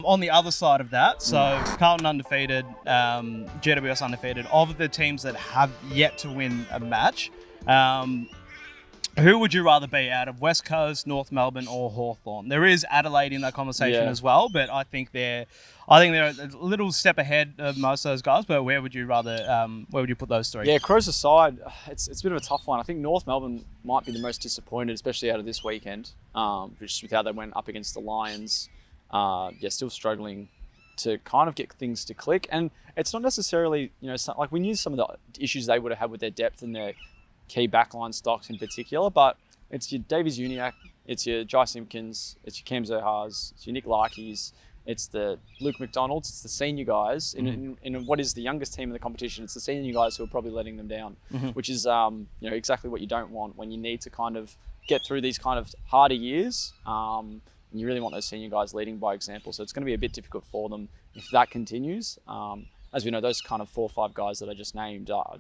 On the other side of that, so Carlton undefeated, GWS undefeated. Of the teams that have yet to win a match, who would you rather be out of West Coast, North Melbourne, or Hawthorn? There is Adelaide in that conversation as well, but I think they're a little step ahead of most of those guys. But where would you put those three? Yeah, Crows aside, it's a bit of a tough one. I think North Melbourne might be the most disappointed, especially out of this weekend, just with how they went up against the Lions. Still struggling to kind of get things to click. And it's not necessarily, like we knew some of the issues they would have had with their depth and their key backline stocks in particular, but it's your Davies Uniacke, it's your Jai Simpkins, it's your Cam Zohars, it's your Nick Larkies, it's the Luke McDonalds, it's the senior guys. In what is the youngest team in the competition, it's the senior guys who are probably letting them down, which is exactly what you don't want when you need to kind of get through these kind of harder years. And you really want those senior guys leading by example. So it's going to be a bit difficult for them if that continues. As we know, those kind of 4 or 5 guys that I just named are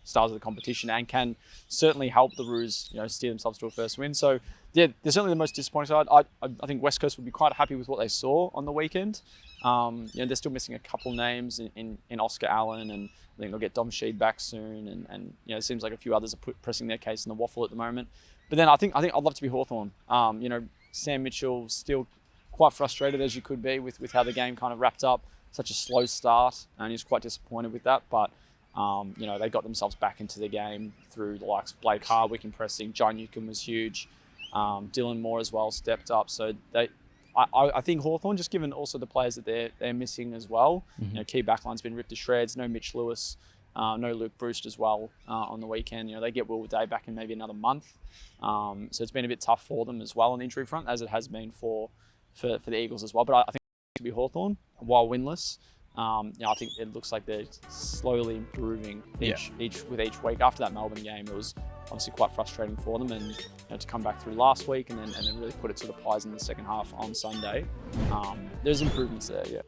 stars of the competition and can certainly help the Roos, steer themselves to a first win. So yeah, they're certainly the most disappointing side. I think West Coast would be quite happy with what they saw on the weekend. They're still missing a couple names in Oscar Allen, and I think they'll get Dom Sheed back soon. And it seems like a few others are pressing their case in the waffle at the moment. But then I think I'd love to be Hawthorn. Sam Mitchell still quite frustrated as you could be with how the game kind of wrapped up. Such a slow start, and he's quite disappointed with that. But they got themselves back into the game through the likes of Blake Hardwick impressing. John Newcomb was huge. Dylan Moore as well stepped up. So I think Hawthorn, just given also the players that they're missing as well. Key backline's been ripped to shreds. No Mitch Lewis, no Luke Bruce as well on the weekend. They get Will Day back in maybe another month. So it's been a bit tough for them as well on the injury front, as it has been for the Eagles as well. But I think it could be Hawthorn while winless. I think it looks like they're slowly improving each week. After that Melbourne game, it was obviously quite frustrating for them, and to come back through last week and then really put it to the Pies in the second half on Sunday. There's improvements there, yeah.